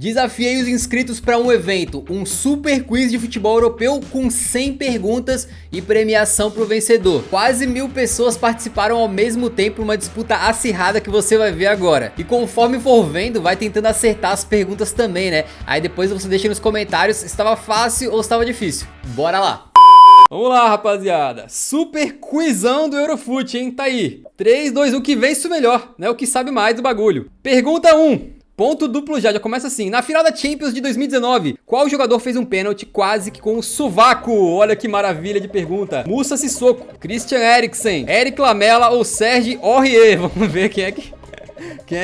Desafiei os inscritos para um evento, um super quiz de futebol europeu com 100 perguntas e premiação para o vencedor. Quase 1000 pessoas participaram ao mesmo tempo, uma disputa acirrada que você vai ver agora. E conforme for vendo, vai tentando acertar as perguntas também, né? Aí depois você deixa nos comentários se estava fácil ou se estava difícil. Bora lá! Vamos lá, rapaziada. Super quizão do Eurofut, hein? Tá aí. 3, 2, 1, que vence o melhor, né? O que sabe mais do bagulho. Pergunta 1. Ponto duplo já começa assim. Na final da Champions de 2019, qual jogador fez um pênalti quase que com o sovaco? Olha que maravilha de pergunta. Moussa Sissoko, Christian Eriksen, Eric Lamela ou Serge Aurier? Vamos ver quem é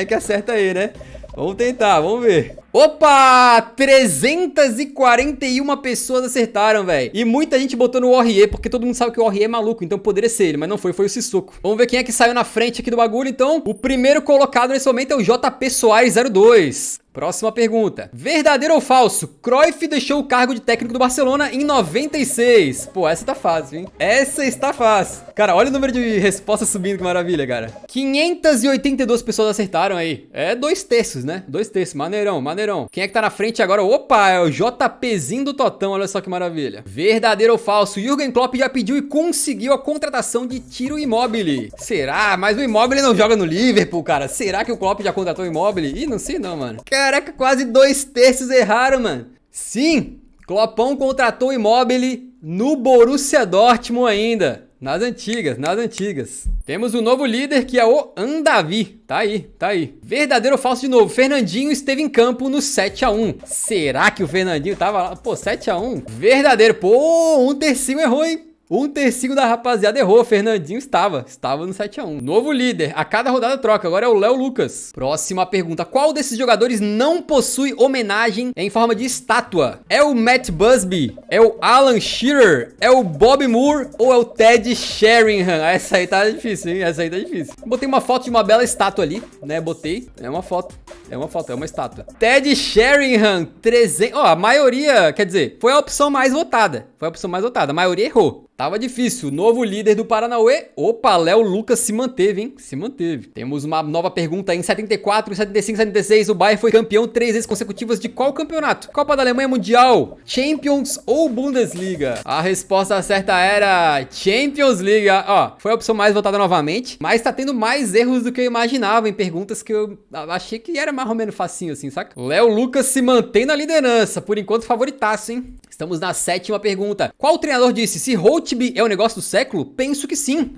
que acerta aí, né? Vamos tentar, vamos ver. Opa! 341 pessoas acertaram, velho. E muita gente botou no Aurier, porque todo mundo sabe que o Aurier é maluco, então poderia ser ele, mas não foi, foi o Sissoko. Vamos ver quem é que saiu na frente aqui do bagulho, então. O primeiro colocado nesse momento é o JP Soares 02. Próxima pergunta. Verdadeiro ou falso? Cruyff deixou o cargo de técnico do Barcelona em 96. Pô, essa tá fácil, hein? Essa está fácil. Cara, olha o número de respostas subindo, que maravilha, cara. 582 pessoas acertaram aí. É 2/3, né? 2/3. Maneirão, maneirão. Quem é que tá na frente agora? Opa, é o JPzinho do Totão. Olha só que maravilha. Verdadeiro ou falso? Jürgen Klopp já pediu e conseguiu a contratação de Ciro Immobile. Será? Mas o Immobile não joga no Liverpool, cara. Será que o Klopp já contratou o Immobile? Ih, não sei não, mano. Caraca, quase 2/3 erraram, mano. Sim, Kloppão contratou o Immobile no Borussia Dortmund ainda. Nas antigas, nas antigas. Temos o novo líder, que é o Andavi. Tá aí, tá aí. Verdadeiro ou falso de novo? Fernandinho esteve em campo no 7-1. Será que o Fernandinho tava lá? Pô, 7-1? Verdadeiro. Pô, 1/3 errou, hein? 1/3 da rapaziada errou. Fernandinho estava no 7-1. Novo líder, a cada rodada troca. Agora é o Léo Lucas. Próxima pergunta. Qual desses jogadores não possui homenagem em forma de estátua? É o Matt Busby? É o Alan Shearer? É o Bob Moore? Ou é o Ted Sheringham? Essa aí tá difícil, hein? Essa aí tá difícil. Botei uma foto de uma bela estátua ali, né? Botei. É uma foto. É uma estátua. Ted Sheringham, 300... Ó, a maioria, quer dizer, foi a opção mais votada. A maioria errou. Tava difícil. Novo líder do Paranauê. Opa, Léo Lucas se manteve, hein? Se manteve. Temos uma nova pergunta. Em 74, 75, 76, o Bayern foi campeão 3 vezes consecutivas de qual campeonato? Copa da Alemanha Mundial, Champions ou Bundesliga? A resposta certa era Champions League. Ó, foi a opção mais votada novamente, mas tá tendo mais erros do que eu imaginava em perguntas que eu achei que era mais ou menos facinho assim, saca? Léo Lucas se mantém na liderança. Por enquanto, favoritaço, hein? Estamos na 7ª pergunta. Qual treinador disse, se Holtby é o negócio do século? Penso que sim.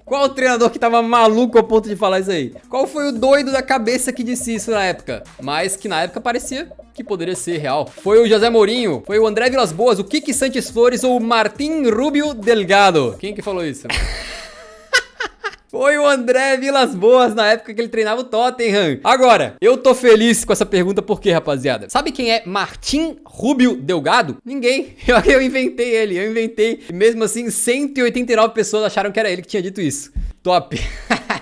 Qual treinador que tava maluco ao ponto de falar isso aí? Qual foi o doido da cabeça que disse isso na época? Mas que na época parecia que poderia ser real. Foi o José Mourinho? Foi o André Vilas-Boas? O Kiki Sanches Flores? Ou o Martín Rubio Delgado? Quem que falou isso? Foi o André Vilas-Boas na época que ele treinava o Tottenham. Agora, eu tô feliz com essa pergunta porque, rapaziada, sabe quem é Martín Rubio Delgado? Ninguém. Eu inventei ele, E mesmo assim, 189 pessoas acharam que era ele que tinha dito isso. Top.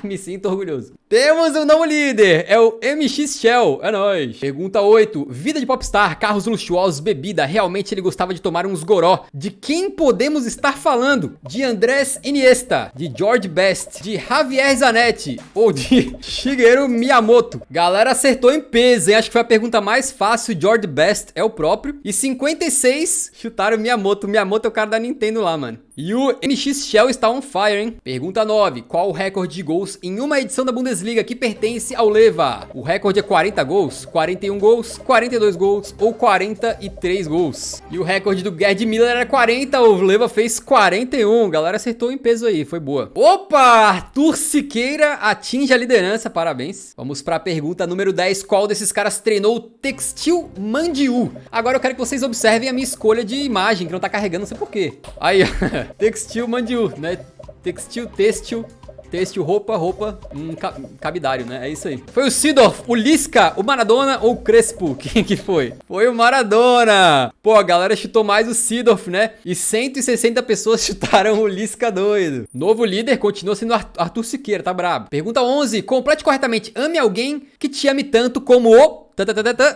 Me sinto orgulhoso. Temos um novo líder, é o MX Shell, é nóis. Pergunta 8, vida de popstar, carros luxuosos, bebida, realmente ele gostava de tomar uns goró. De quem podemos estar falando? De Andrés Iniesta, de George Best, de Javier Zanetti ou de Shigeru Miyamoto? Galera acertou em peso, hein? Acho que foi a pergunta mais fácil, George Best é o próprio. E 56 chutaram Miyamoto, Miyamoto é o cara da Nintendo lá, mano. E o MX Shell está on fire, hein? Pergunta 9. Qual o recorde de gols em uma edição da Bundesliga que pertence ao Leva? O recorde é 40 gols, 41 gols, 42 gols ou 43 gols? E o recorde do Gerd Müller era 40, o Leva fez 41. Galera acertou em peso aí, foi boa. Opa! Arthur Siqueira atinge a liderança, parabéns. Vamos para a pergunta número 10. Qual desses caras treinou o Textil Mandiu? Agora eu quero que vocês observem a minha escolha de imagem, que não tá carregando, não sei porquê. Aí, ó. Textil Mandiu, né? Têxtil, roupa, cabidário, né? É isso aí. Foi o Seedorf, o Lisca, o Maradona ou o Crespo? Quem que foi? Foi o Maradona! Pô, a galera chutou mais o Seedorf, né? E 160 pessoas chutaram o Lisca doido. Novo líder continua sendo Arthur Siqueira, tá brabo. Pergunta 11. Complete corretamente. Ame alguém que te ame tanto como o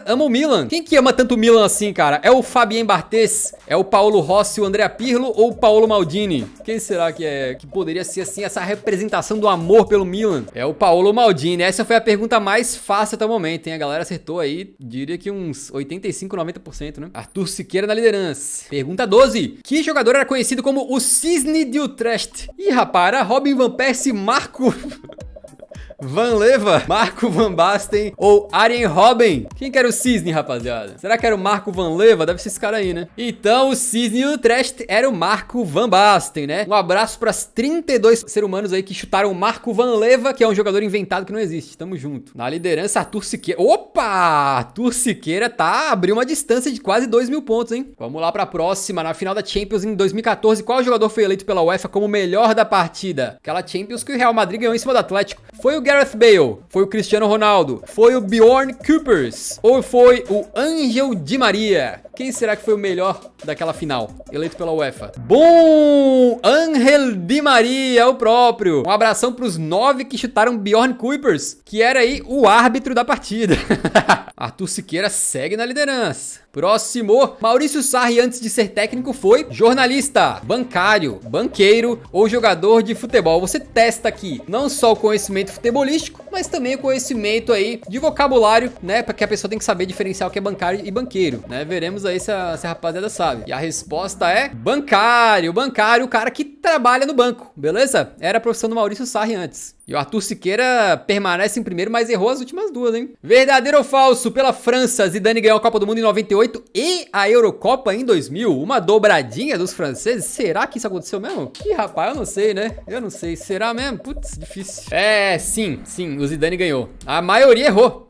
Ama o Milan. Quem que ama tanto o Milan assim, cara? É o Fabien Barthez? É o Paolo Rossi, o Andrea Pirlo ou o Paolo Maldini? Quem será que poderia ser assim essa representação do amor pelo Milan? É o Paolo Maldini. Essa foi a pergunta mais fácil até o momento, hein? A galera acertou aí, diria que uns 85, 90%, né? Arthur Siqueira na liderança. Pergunta 12. Que jogador era conhecido como o Cisne de Utrecht? Ih, rapaz, era Robin Van Persie, Marco Van Leva, Marco Van Basten ou Arjen Robben? Quem que era o Cisne, rapaziada? Será que era o Marco Van Leva? Deve ser esse cara aí, né? Então, o Cisne do Utrecht era o Marco Van Basten, né? Um abraço para as 32 seres humanos aí que chutaram o Marco Van Leva, que é um jogador inventado que não existe. Tamo junto. Na liderança, Arthur Siqueira. Opa! Arthur Siqueira abriu uma distância de quase 2.000 pontos, hein? Vamos lá pra próxima. Na final da Champions em 2014, qual jogador foi eleito pela UEFA como o melhor da partida? Aquela Champions que o Real Madrid ganhou em cima do Atlético. Foi o Gareth Bale? Foi o Cristiano Ronaldo? Foi o Bjorn Kuipers? Ou foi o Ángel Di Maria? Quem será que foi o melhor daquela final, eleito pela UEFA? Bom! Ángel Di Maria, o próprio. Um abração pros 9 que chutaram Bjorn Kuipers, que era aí o árbitro da partida. Arthur Siqueira segue na liderança. Próximo, Maurício Sarri, antes de ser técnico, foi jornalista, bancário, banqueiro ou jogador de futebol. Você testa aqui não só o conhecimento futebolístico, mas também o conhecimento aí de vocabulário, né? Porque a pessoa tem que saber diferenciar o que é bancário e banqueiro, né? Veremos aí se a rapaziada sabe. E a resposta é bancário. Bancário, o cara que trabalha no banco, beleza? Era a profissão do Maurício Sarri antes. E o Arthur Siqueira permanece em primeiro, mas errou as últimas duas, hein? Verdadeiro ou falso? Pela França, Zidane ganhou a Copa do Mundo em 98 e a Eurocopa em 2000. Uma dobradinha dos franceses? Será que isso aconteceu mesmo? Ih, rapaz, eu não sei, né? Eu não sei. Será mesmo? Putz, difícil. Sim, o Zidane ganhou. A maioria errou,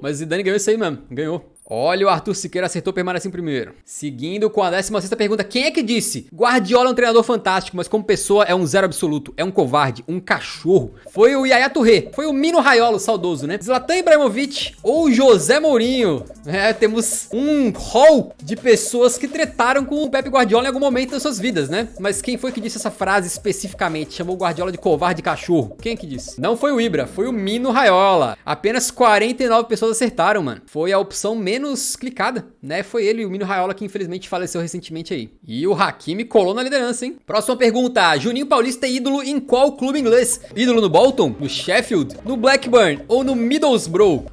mas o Zidane ganhou isso aí mesmo. Ganhou. Olha, o Arthur Siqueira acertou, permanece em primeiro. Seguindo com a 16ª pergunta, quem é que disse? Guardiola é um treinador fantástico, mas como pessoa é um zero absoluto, é um covarde, um cachorro. Foi o Yaya Touré, foi o Mino Raiola, saudoso, né? Zlatan Ibrahimovic ou José Mourinho. Temos um hall de pessoas que tretaram com o Pep Guardiola em algum momento das suas vidas, né? Mas quem foi que disse essa frase especificamente? Chamou o Guardiola de covarde e cachorro. Quem que disse? Não foi o Ibra, foi o Mino Raiola. Apenas 49 pessoas acertaram, mano. Foi a opção menos clicada, né? Foi ele, o Mino Raiola, que infelizmente faleceu recentemente aí. E o Hakimi colou na liderança, hein? Próxima pergunta. Juninho Paulista é ídolo em qual clube inglês? Ídolo no Bolton? No Sheffield? No Blackburn? Ou no Middlesbrough?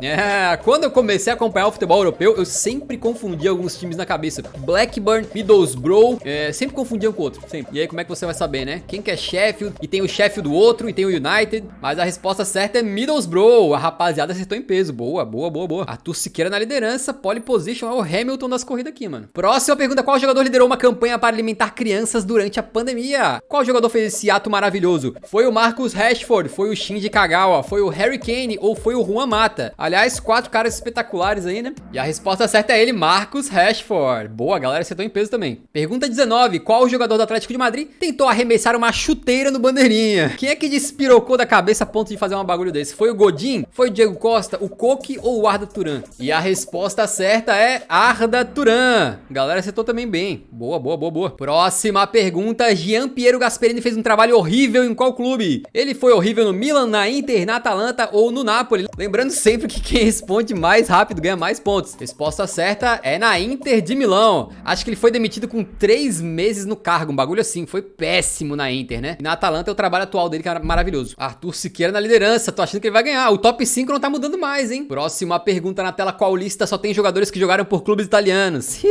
Quando eu comecei a acompanhar o futebol europeu, eu sempre confundia alguns times na cabeça. Blackburn, Middlesbrough, sempre confundia um com o outro, sempre. E aí como é que você vai saber, né? Quem que é Sheffield? E tem o Sheffield do outro, e tem o United. Mas a resposta certa é Middlesbrough. A rapaziada acertou em peso. Boa. Arthur Siqueira na liderança. Pole position é o Hamilton das corridas aqui, mano. Próxima pergunta, qual jogador liderou uma campanha para alimentar crianças durante a pandemia? Qual jogador fez esse ato maravilhoso? Foi o Marcus Rashford, foi o Shinji Kagawa, foi o Harry Kane ou foi o Juan Mata? Aliás, 4 caras espetaculares aí, né? E a resposta certa é ele, Marcus Rashford. Boa, galera, acertou em peso também. Pergunta 19, qual jogador do Atlético de Madrid tentou arremessar uma chuteira no bandeirinha? Quem é que despirocou da cabeça a ponto de fazer um bagulho desse? Foi o Godin? Foi o Diego Costa? O Coque ou o Arda Turan? E a resposta certa é Arda Turan. Galera, acertou também bem. Boa. Próxima pergunta. Jean Piero Gasperini fez um trabalho horrível em qual clube? Ele foi horrível no Milan, na Inter, na Atalanta ou no Napoli? Lembrando sempre que quem responde mais rápido ganha mais pontos. Resposta certa é na Inter de Milão. Acho que ele foi demitido com 3 meses no cargo, um bagulho assim. Foi péssimo na Inter, né? E na Atalanta é o trabalho atual dele, que é maravilhoso. Arthur Siqueira na liderança. Tô achando que ele vai ganhar. O top 5 não tá mudando mais, hein? Próxima pergunta na tela. Qual lista só tem jogadores que jogaram por clubes italianos?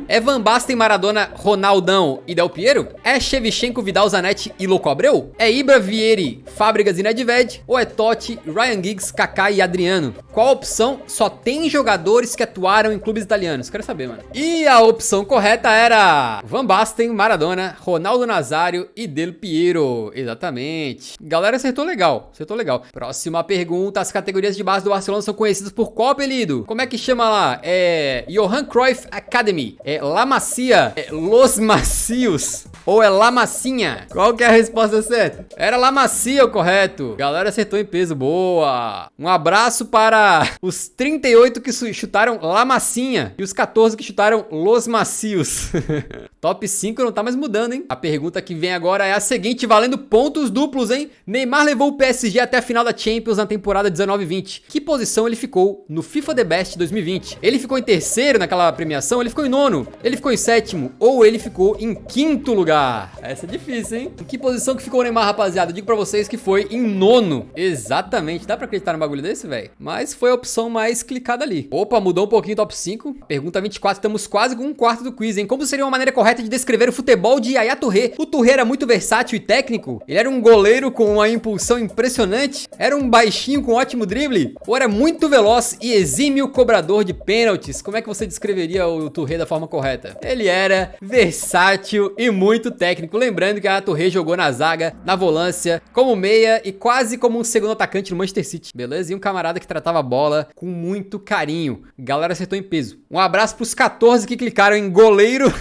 É Van Basten, Maradona, Ronaldão e Del Piero? É Shevchenko, Vidal, Zanetti e Louco Abreu? É Ibra, Vieri, Fábricas e Nedved? Ou é Totti, Ryan Giggs, Kaká e Adriano? Qual opção só tem jogadores que atuaram em clubes italianos? Quero saber, mano. E a opção correta era Van Basten, Maradona, Ronaldo Nazário e Del Piero. Exatamente. Galera, acertou legal. Próxima pergunta. As categorias de base do Barcelona são conhecidas por qual apelido? Como é que chama lá? É Johan Cruyff Academy? É La Macia? É Los Macios? Ou é La Massinha? Qual que é a resposta certa? Era La Macia o correto. Galera, acertou em peso. Boa. Um abraço para os 38 que chutaram La Massinha e os 14 que chutaram Los Macios. Top 5 não tá mais mudando, hein? A pergunta que vem agora é a seguinte, valendo pontos duplos, hein? Neymar levou o PSG até a final da Champions na temporada 19-20. Que posição ele ficou no FIFA The Best 2020? Ele ficou em terceiro naquela premiação? Ele ficou em nono? Ele ficou em sétimo? Ou ele ficou em quinto lugar? Essa é difícil, hein? Em que posição que ficou o Neymar, rapaziada? Eu digo pra vocês que foi em nono. Exatamente. Dá pra acreditar num bagulho desse, velho? Mas foi a opção mais clicada ali. Opa, mudou um pouquinho o top 5. Pergunta 24, estamos quase com um quarto do quiz, hein? Como seria uma maneira correta de descrever o futebol de Yaya Touré? O Touré era muito versátil e técnico? Ele era um goleiro com uma impulsão impressionante? Era um baixinho com ótimo drible? Ou era muito veloz e exímio cobrador de pênaltis? Como é que você descreveria o Touré da forma correta? Ele era versátil e muito técnico. Lembrando que Yaya Touré jogou na zaga, na volância, como meia e quase como um segundo atacante no Manchester City. Beleza? E um camarada que tratava a bola com muito carinho. Galera acertou em peso. Um abraço pros 14 que clicaram em goleiro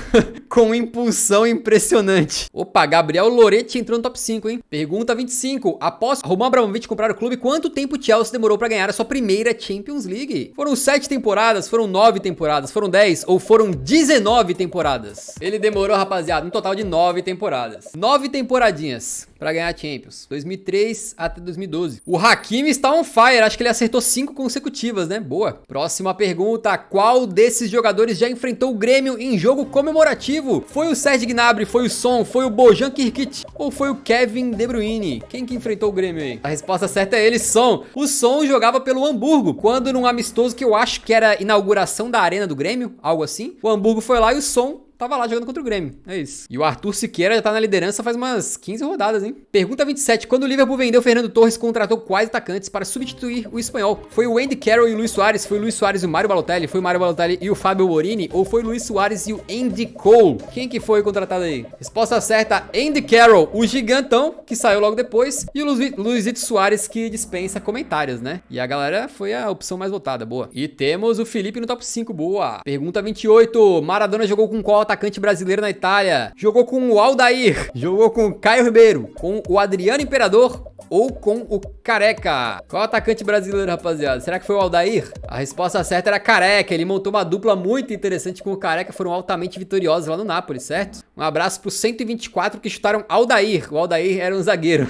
com impulsão impressionante. Opa, Gabriel Loretti entrou no top 5, hein? Pergunta 25. Após Roman Abramovich comprar o clube, quanto tempo o Chelsea demorou pra ganhar a sua primeira Champions League? Foram 7 temporadas? Foram 9 temporadas? Foram 10? Ou foram 19 temporadas? Ele demorou, rapaziada, um total de 9 temporadas. 9 temporadinhas pra ganhar a Champions. 2003 até 2012. O Hakimi está on fire. Acho que ele acertou 5 consecutivas, né? Boa. Próxima pergunta. Qual desses jogadores já enfrentou o Grêmio em jogo comemorativo? Foi o Serge Gnabry? Foi o Son? Foi o Bojan Kirkic? Ou foi o Kevin De Bruyne? Quem que enfrentou o Grêmio aí? A resposta certa é ele, Son. O Son jogava pelo Hamburgo. Quando num amistoso que eu acho que era inauguração da arena do Grêmio, algo assim. O Hamburgo foi lá e o Son tava lá jogando contra o Grêmio. É isso. E o Arthur Siqueira já tá na liderança faz umas 15 rodadas, hein? Pergunta 27. Quando o Liverpool vendeu Fernando Torres, contratou quais atacantes para substituir o espanhol? Foi o Andy Carroll e o Luis Suárez? Foi o Luis Suárez e o Mário Balotelli? Foi o Mário Balotelli e o Fábio Borini? Ou foi o Luis Suárez e o Andy Cole? Quem que foi contratado aí? Resposta certa, Andy Carroll, o gigantão, que saiu logo depois, e o Luizito Suárez, que dispensa comentários, né? E a galera foi a opção mais votada, boa. E temos o Felipe no top 5, boa. Pergunta 28. Maradona jogou com qual atacante brasileiro na Itália? Jogou com o Aldair? Jogou com o Caio Ribeiro? Com o Adriano Imperador? Ou com o Careca? Qual atacante brasileiro, rapaziada? Será que foi o Aldair? A resposta certa era Careca. Ele montou uma dupla muito interessante com o Careca. Foram altamente vitoriosos lá no Napoli, certo? Um abraço pros 124 que chutaram Aldair. O Aldair era um zagueiro.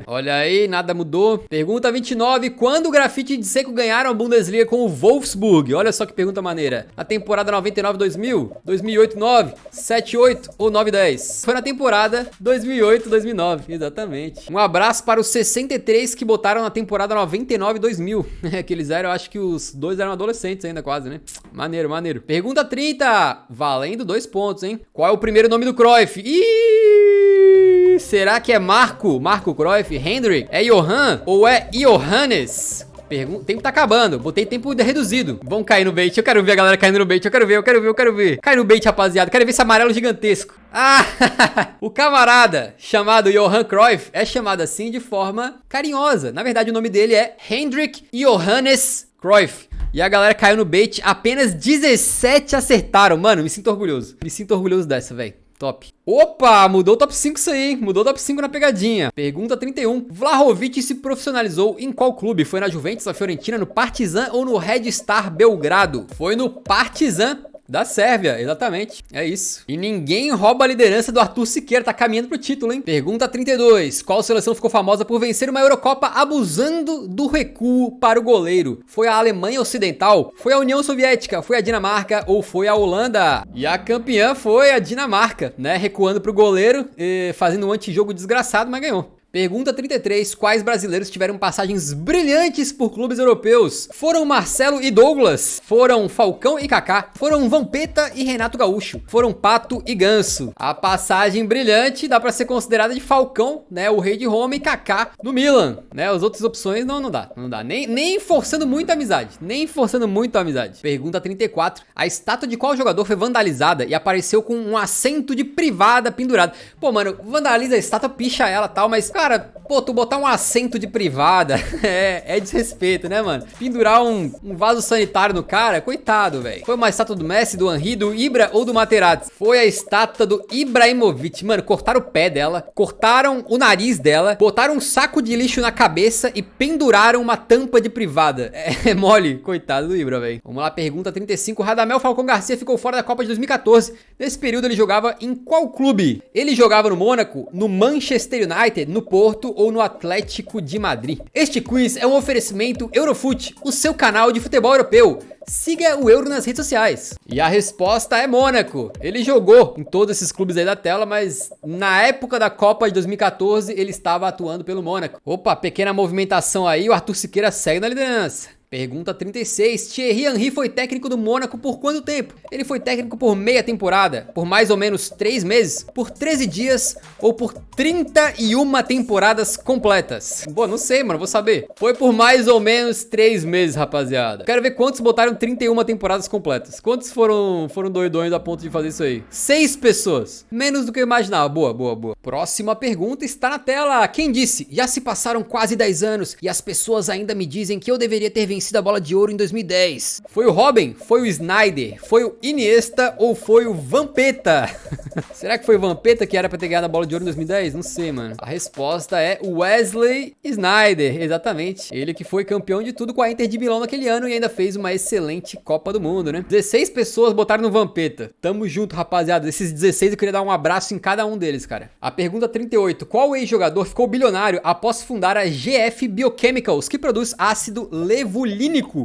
Olha aí, nada mudou. Pergunta 29. Quando o Grafite de Seco ganharam a Bundesliga com o Wolfsburg? Olha só que pergunta maneira. Na temporada 99-2000? 2008-9? 7-8 ou 9-10? Foi na temporada 2008-2009, exatamente. Um abraço para os 63 que botaram na temporada 99-2000. Aqueles eram, eu acho que os dois eram adolescentes ainda quase, né? Maneiro, maneiro. Pergunta 30. Valendo 2 pontos, hein? Qual é o primeiro nome do Cruyff? Ih, será que é Marco Cruyff? Hendrik? É Johan? Ou é Johannes? O tempo tá acabando, botei tempo reduzido. Vão cair no bait, eu quero ver a galera caindo no bait. Eu quero ver. Cai no bait, rapaziada, quero ver esse amarelo gigantesco. Ah, o camarada chamado Johan Cruyff é chamado assim de forma carinhosa. Na verdade o nome dele é Hendrik Johannes Cruyff. E a galera caiu no bait, apenas 17 acertaram. Mano, me sinto orgulhoso dessa, velho. Top. Opa, mudou o top 5 isso aí, hein? Mudou o top 5 na pegadinha. Pergunta 31. Vlahovic se profissionalizou em qual clube? Foi na Juventus, na Fiorentina, no Partizan ou no Red Star Belgrado? Foi no Partizan da Sérvia, exatamente. É isso. E ninguém rouba a liderança do Arthur Siqueira, tá caminhando pro título, hein? Pergunta 32. Qual seleção ficou famosa por vencer uma Eurocopa abusando do recuo para o goleiro? Foi a Alemanha Ocidental? Foi a União Soviética? Foi a Dinamarca? Ou foi a Holanda? E a campeã foi a Dinamarca, né? Recuando pro goleiro, fazendo um antijogo desgraçado, mas ganhou. Pergunta 33. Quais brasileiros tiveram passagens brilhantes por clubes europeus? Foram Marcelo e Douglas? Foram Falcão e Kaká? Foram Vampeta e Renato Gaúcho? Foram Pato e Ganso? A passagem brilhante dá pra ser considerada de Falcão, né? O rei de Roma, e Kaká no Milan, né? As outras opções não dá. Nem forçando muito a amizade. Pergunta 34. A estátua de qual jogador foi vandalizada e apareceu com um assento de privada pendurado? Pô, mano, vandaliza a estátua, picha ela e tal, mas, cara, Pô, tu botar um assento de privada é desrespeito, né, mano? Pendurar um vaso sanitário no cara, coitado, velho. Foi uma estátua do Messi, do Henry, do Ibra ou do Materazzi? Foi a estátua do Ibrahimovic. Mano, cortaram o pé dela, cortaram o nariz dela, botaram um saco de lixo na cabeça e penduraram uma tampa de privada. É mole, coitado do Ibra, velho. Vamos lá, pergunta 35. Radamel Falcão Garcia ficou fora da Copa de 2014. Nesse período ele jogava em qual clube? Ele jogava no Mônaco, no Manchester United, no Porto ou no Atlético de Madrid? Este quiz é um oferecimento Eurofoot, o seu canal de futebol europeu. Siga o Euro nas redes sociais. E a resposta é Mônaco. Ele jogou em todos esses clubes aí da tela, mas na época da Copa de 2014 ele estava atuando pelo Mônaco. Opa, pequena movimentação aí, o Arthur Siqueira segue na liderança. Pergunta 36. Thierry Henry foi técnico do Mônaco por quanto tempo? Ele foi técnico por meia temporada, por mais ou menos 3 meses, por 13 dias ou por 31 temporadas completas? Pô, não sei, mano, vou saber. Foi por mais ou menos 3 meses, rapaziada. Quero ver quantos botaram 31 temporadas completas. Quantos foram doidões a ponto de fazer isso aí? 6 pessoas. Menos do que eu imaginava. Boa. Próxima pergunta está na tela. Quem disse? Já se passaram quase 10 anos e as pessoas ainda me dizem que eu deveria ter vencido a bola de ouro em 2010. Foi o Robin? Foi o Snyder? Foi o Iniesta ou foi o Vampeta? Será que foi o Vampeta que era pra ter ganhado a bola de ouro em 2010? Não sei, mano. A resposta é Wesley Snyder, exatamente. Ele que foi campeão de tudo com a Inter de Milão naquele ano e ainda fez uma excelente Copa do Mundo, né? 16 pessoas botaram no Vampeta. Tamo junto, rapaziada. Desses 16 eu queria dar um abraço em cada um deles, cara. A pergunta 38. Qual ex-jogador ficou bilionário após fundar a GF Biochemicals, que produz ácido levulínico?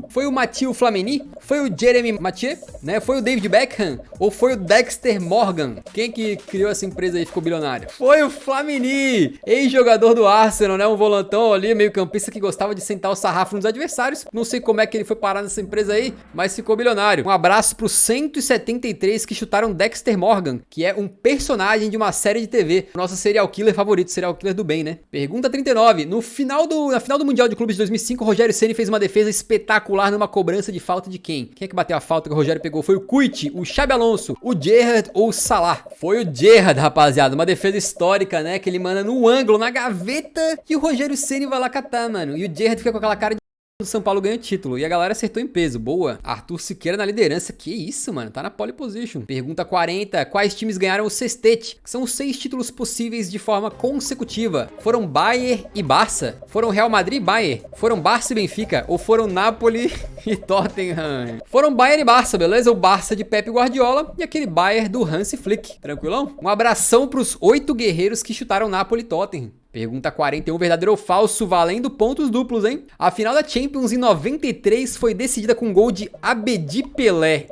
Foi o Mathieu Flamini? Foi o Jeremy Mathieu? Né? Foi o David Beckham? Ou foi o Dexter Morgan? Quem que criou essa empresa aí e ficou bilionário? Foi o Flamini, ex-jogador do Arsenal, né? Um volantão ali, meio campista que gostava de sentar o sarrafo nos adversários. Não sei como é que ele foi parar nessa empresa aí, mas ficou bilionário. Um abraço pros 173 que chutaram Dexter Morgan, que é um personagem de uma série de TV. Nosso serial killer favorito, serial killer do bem, né? Pergunta 39. Na final do Mundial de Clubes de 2005, Rogério Ceni fez uma defesa espetacular numa cobrança de falta de quem? Quem é que bateu a falta que o Rogério pegou? Foi o Kuit, o Xabi Alonso, o Gerrard ou o Salah? Foi o Gerrard, rapaziada. Uma defesa histórica, né? Que ele manda no ângulo, na gaveta, e o Rogério Ceni vai lá catar, mano. E o Gerrard fica com aquela cara de... O São Paulo ganha o título e a galera acertou em peso. Boa. Arthur Siqueira na liderança. Que isso, mano? Tá na pole position. Pergunta 40. Quais times ganharam o sextete? Que são os 6 títulos possíveis de forma consecutiva. Foram Bayern e Barça? Foram Real Madrid e Bayern? Foram Barça e Benfica? Ou foram Napoli e Tottenham? Foram Bayern e Barça, beleza? O Barça de Pepe Guardiola e aquele Bayern do Hansi Flick. Tranquilão? Um abração pros 8 guerreiros que chutaram Napoli e Tottenham. Pergunta 41, verdadeiro ou falso, valendo pontos duplos, hein? A final da Champions em 93 foi decidida com um gol de Abedi Pelé.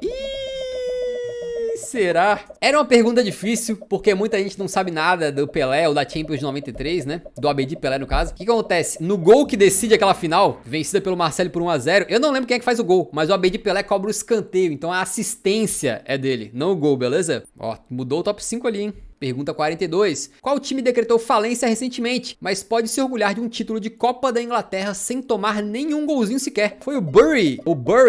Será? Era uma pergunta difícil, porque muita gente não sabe nada do Pelé ou da Champions de 93, né? Do Abedi Pelé, no caso. O que acontece? No gol que decide aquela final, vencida pelo Marcelo por 1-0, eu não lembro quem é que faz o gol, mas o Abedi Pelé cobra o escanteio, então a assistência é dele, não o gol, beleza? Ó, mudou o top 5 ali, hein? Pergunta 42. Qual time decretou falência recentemente, mas pode se orgulhar de um título de Copa da Inglaterra sem tomar nenhum golzinho sequer? Foi o Bury,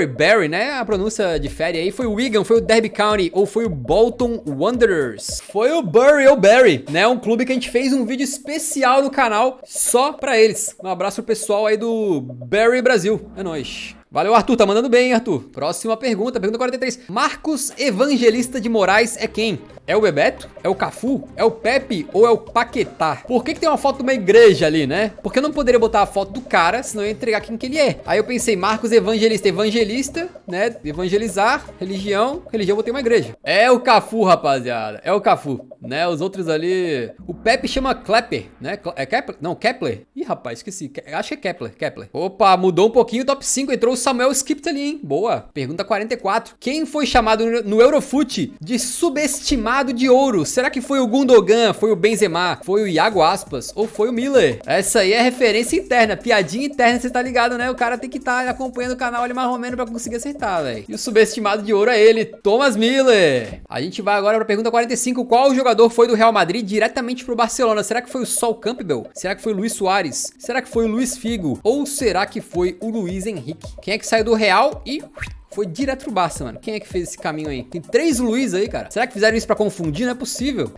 Barry, né? A pronúncia difere aí. Foi o Wigan, foi o Derby County ou foi o Bolton Wanderers? Foi o Bury ou Barry, né? Um clube que a gente fez um vídeo especial no canal só pra eles. Um abraço pro pessoal aí do Barry Brasil. É nóis. Valeu, Arthur. Tá mandando bem, hein, Arthur? Próxima pergunta, pergunta 43. Marcos Evangelista de Moraes é quem? É o Bebeto? É o Cafu? É o Pepe ou é o Paquetá? Por que tem uma foto de uma igreja ali, né? Porque eu não poderia botar a foto do cara, senão eu ia entregar quem que ele é. Aí eu pensei, Marcos Evangelista, né? Evangelizar, religião, eu botei uma igreja. É o Cafu, rapaziada. É o Cafu, né? Os outros ali... O Pepe chama Klepper, né? É Kepler? Não, Kepler. Ih, rapaz, esqueci. Acho que é Kepler. Opa, mudou um pouquinho o top 5, entrou o Samuel Skipt ali, hein? Boa. Pergunta 44. Quem foi chamado no Eurofoot de subestimado de ouro? Será que foi o Gundogan, foi o Benzema, foi o Iago Aspas ou foi o Miller? Essa aí é referência interna, piadinha interna, você tá ligado, né? O cara tem que estar acompanhando o canal ali mais ou menos pra conseguir acertar, velho. E o subestimado de ouro é ele, Thomas Miller. A gente vai agora pra pergunta 45. Qual jogador foi do Real Madrid diretamente pro Barcelona? Será que foi o Sol Campbell? Será que foi o Luis Suárez? Será que foi o Luis Figo? Ou será que foi o Luis Henrique? Quem é que saiu do Real e... foi direto pro Barça, mano. Quem é que fez esse caminho aí? Tem 3 Luiz aí, cara. Será que fizeram isso pra confundir? Não é possível.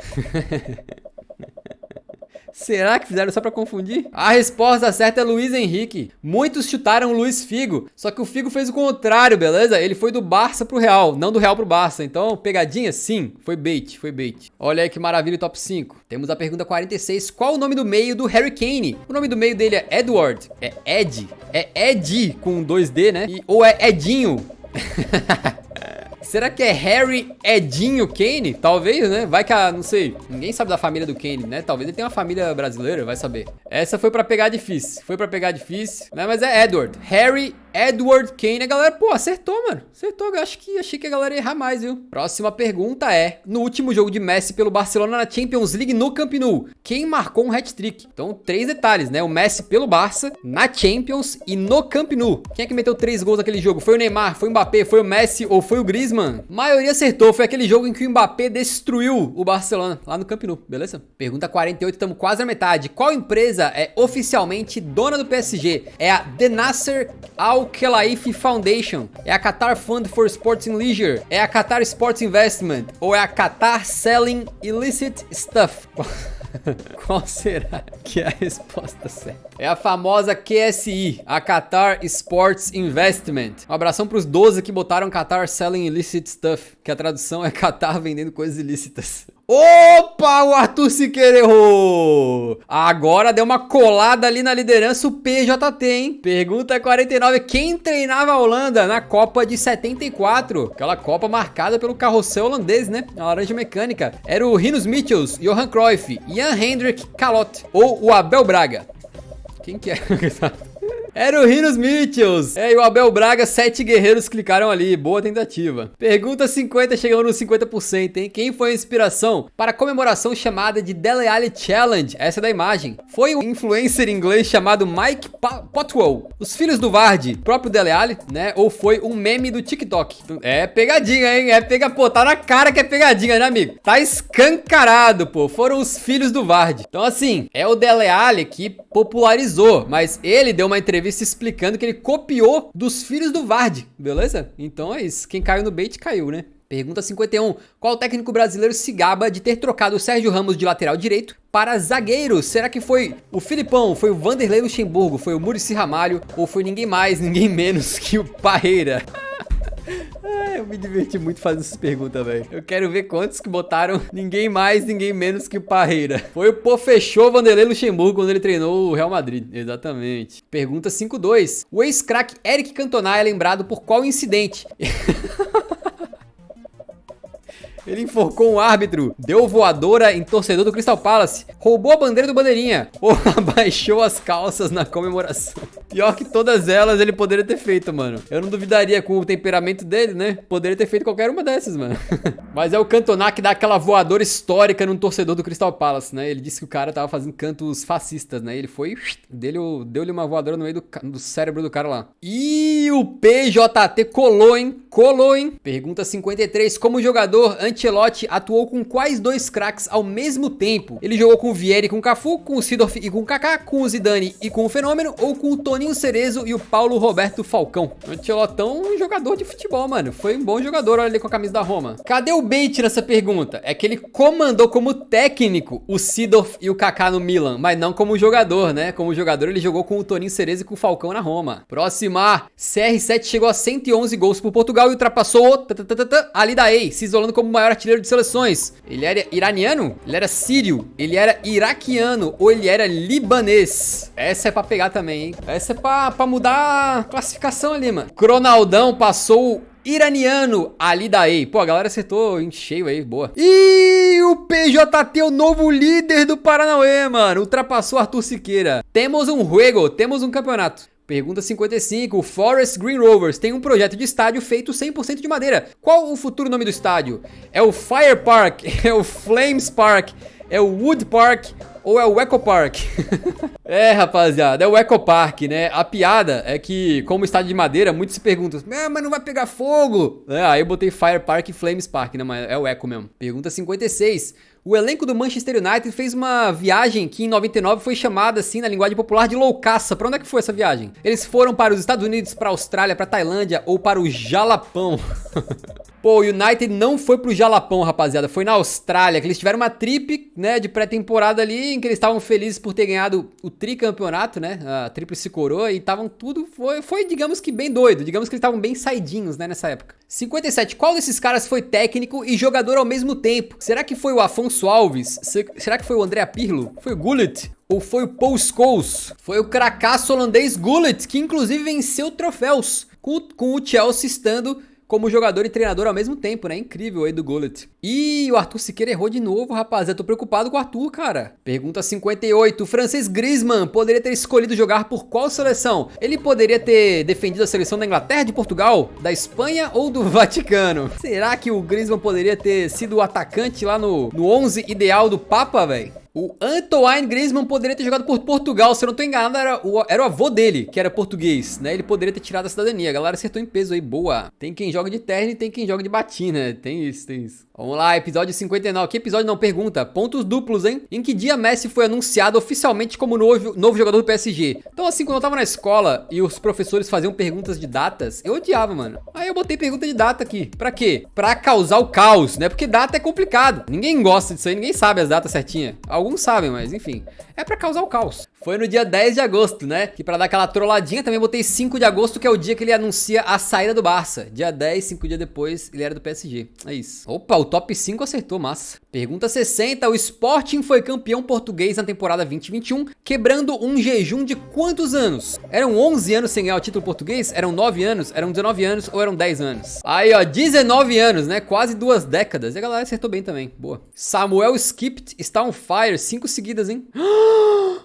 Será que fizeram só pra confundir? A resposta certa é Luiz Henrique. Muitos chutaram o Luiz Figo, só que o Figo fez o contrário, beleza? Ele foi do Barça pro Real, não do Real pro Barça. Então, pegadinha? Sim, foi bait, foi bait. Olha aí que maravilha o top 5. Temos a pergunta 46. Qual o nome do meio do Harry Kane? O nome do meio dele é Edward, é Ed, é Ed com 2D, né? Ou é Edinho? Será que é Harry Edinho Kane? Talvez, né? Vai que não sei, ninguém sabe da família do Kane, né? Talvez ele tenha uma família brasileira, vai saber. Essa foi pra pegar difícil, né? Mas é Edward, Harry Edward Kane. A galera, pô, acertou, mano. Acertou, achei que a galera ia errar mais, viu? Próxima pergunta é, no último jogo de Messi pelo Barcelona na Champions League no Camp Nou, quem marcou um hat-trick? Então, 3 detalhes, né? O Messi pelo Barça, na Champions e no Camp Nou. Quem é que meteu 3 gols naquele jogo? Foi o Neymar, foi o Mbappé, foi o Messi ou foi o Griezmann? Maioria acertou, foi aquele jogo em que o Mbappé destruiu o Barcelona, lá no Camp Nou, beleza? Pergunta 48, estamos quase na metade. Qual empresa é oficialmente dona do PSG? É a The Nasser Al Khelaifi Foundation? É a Qatar Fund for Sports and Leisure? É a Qatar Sports Investment? Ou é a Qatar Selling Illicit Stuff? Qual será que é a resposta certa? É a famosa QSI, a Qatar Sports Investment. Um abração pros 12 que botaram Qatar Selling Illicit Stuff, que a tradução é Qatar vendendo coisas ilícitas. Opa, o Arthur Siqueira errou! Agora deu uma colada ali na liderança o PJT, hein? Pergunta 49, quem treinava a Holanda na Copa de 74? Aquela Copa marcada pelo carrossel holandês, né? A laranja mecânica. Era o Rinus Michels, Johan Cruyff, Jan Hendrik Kalot ou o Abel Braga? Quem que é? Era o Rinus Michels. E o Abel Braga, 7 guerreiros clicaram ali. Boa tentativa. Pergunta 50, chegando nos 50%, hein? Quem foi a inspiração para a comemoração chamada de Dele Alli Challenge? Essa é da imagem. Foi um influencer inglês chamado Mike Potwell. Os filhos do Vardy, próprio Dele Alli, né? Ou foi um meme do TikTok? É pegadinha, hein? Pô, tá na cara que é pegadinha, né, amigo? Tá escancarado, pô. Foram os filhos do Vardy. Então, assim, é o Dele Alli que popularizou, mas ele deu uma entrevista explicando que ele copiou dos filhos do Vardy, beleza? Então é isso, quem caiu no bait caiu, né? Pergunta 51, qual técnico brasileiro se gaba de ter trocado o Sérgio Ramos de lateral direito para zagueiro? Será que foi o Filipão, foi o Vanderlei Luxemburgo, foi o Muricy Ramalho ou foi ninguém mais, ninguém menos que o Parreira? Eu me diverti muito fazendo essas perguntas, velho. Eu quero ver quantos que botaram ninguém mais, ninguém menos que o Parreira. Foi o Pofechou Vanderlei Luxemburgo quando ele treinou o Real Madrid. Exatamente. Pergunta 52. O ex-craque Eric Cantona é lembrado por qual incidente? Ele enforcou um árbitro, deu voadora em torcedor do Crystal Palace, roubou a bandeira do Bandeirinha ou abaixou as calças na comemoração. Pior que todas elas ele poderia ter feito, mano. Eu não duvidaria com o temperamento dele, né? Poderia ter feito qualquer uma dessas, mano. Mas é o Cantona que dá aquela voadora histórica num torcedor do Crystal Palace, né? Ele disse que o cara tava fazendo cantos fascistas, né? Ele foi, deu-lhe uma voadora no meio do cérebro do cara lá. E o PJT colou, hein? Colou, hein? Pergunta 53. Como jogador, Ancelotti atuou com quais 2 craques ao mesmo tempo? Ele jogou com o Vieri e com o Cafu, com o Seedorf e com o Kaká, com o Zidane e com o Fenômeno, ou com o Toninho Cerezo e o Paulo Roberto Falcão? Ancelotão, um jogador de futebol, mano. Foi um bom jogador, olha ali com a camisa da Roma. Cadê o bait nessa pergunta? É que ele comandou como técnico o Seedorf e o Kaká no Milan, mas não como jogador, né? Como jogador ele jogou com o Toninho Cerezo e com o Falcão na Roma. Próxima. CR7 chegou a 111 gols por Portugal e ultrapassou Ali Daei, se isolando como o maior artilheiro de seleções. Ele era iraniano? Ele era sírio? Ele era iraquiano? Ou ele era libanês? Essa é pra pegar também, hein? Essa é pra mudar a classificação ali, mano. Cronaldão passou iraniano Ali Daei. Pô, a galera acertou em cheio aí, boa. E o PJT, o novo líder do Paranauê, mano. Ultrapassou Arthur Siqueira. Temos um juego, temos um campeonato. Pergunta 55. O Forest Green Rovers tem um projeto de estádio feito 100% de madeira. Qual o futuro nome do estádio? É o Fire Park? É o Flames Park? É o Wood Park? Ou é o Eco Park? É, rapaziada, é o Eco Park, né? A piada é que, como estádio de madeira, muitos se perguntam, mas não vai pegar fogo? Aí eu botei Fire Park e Flames Park, né? Mas é o Eco mesmo. Pergunta 56. O elenco do Manchester United fez uma viagem que em 99 foi chamada, assim, na linguagem popular, de loucaça. Pra onde é que foi essa viagem? Eles foram para os Estados Unidos, pra Austrália, pra Tailândia ou para o Jalapão? Pô, o United não foi pro Jalapão, rapaziada, foi na Austrália, que eles tiveram uma trip, né, de pré-temporada ali, em que eles estavam felizes por ter ganhado o tricampeonato, né, a tríplice coroa, e estavam tudo, foi, digamos que bem doido, digamos que eles estavam bem saidinhos, né, nessa época. 57, qual desses caras foi técnico e jogador ao mesmo tempo? Será que foi o Afonso Alves? Será que foi o André Pirlo? Foi o Gullit? Ou foi o Paul Scholes? Foi o cracaço holandês Gullit, que inclusive venceu troféus, com o Chelsea estando como jogador e treinador ao mesmo tempo, né? Incrível aí do Gullit. Ih, o Arthur Siqueira errou de novo, rapaz. Eu tô preocupado com o Arthur, cara. Pergunta 58. O francês Griezmann poderia ter escolhido jogar por qual seleção? Ele poderia ter defendido a seleção da Inglaterra, de Portugal, da Espanha ou do Vaticano? Será que o Griezmann poderia ter sido o atacante lá no 11 ideal do Papa, velho? O Antoine Griezmann poderia ter jogado por Portugal, se eu não tô enganado, era o avô dele, que era português, né? Ele poderia ter tirado a cidadania. A galera acertou em peso aí, boa. Tem quem joga de terno e tem quem joga de batina, tem isso, tem isso. Vamos lá, episódio 59. Que episódio não? Pergunta. Pontos duplos, hein? Em que dia Messi foi anunciado oficialmente como novo jogador do PSG? Então, assim, quando eu tava na escola e os professores faziam perguntas de datas, eu odiava, mano. Aí eu botei pergunta de data aqui. Pra quê? Pra causar o caos, né? Porque data é complicado. Ninguém gosta disso aí, ninguém sabe as datas certinhas. Alguns sabem, mas enfim. É pra causar o caos. Foi no dia 10 de agosto, né? Que pra dar aquela trolladinha, também botei 5 de agosto, que é o dia que ele anuncia a saída do Barça. Dia 10, 5 dias depois, ele era do PSG. É isso. Opa, o top 5 acertou, massa. Pergunta 60. O Sporting foi campeão português na temporada 2021, quebrando um jejum de quantos anos? Eram 11 anos sem ganhar o título português? Eram 9 anos? Eram 19 anos? Ou eram 10 anos? Aí, ó, 19 anos, né? Quase 2 décadas. E a galera acertou bem também. Boa. Samuel Skipped está on fire. 5 seguidas, hein?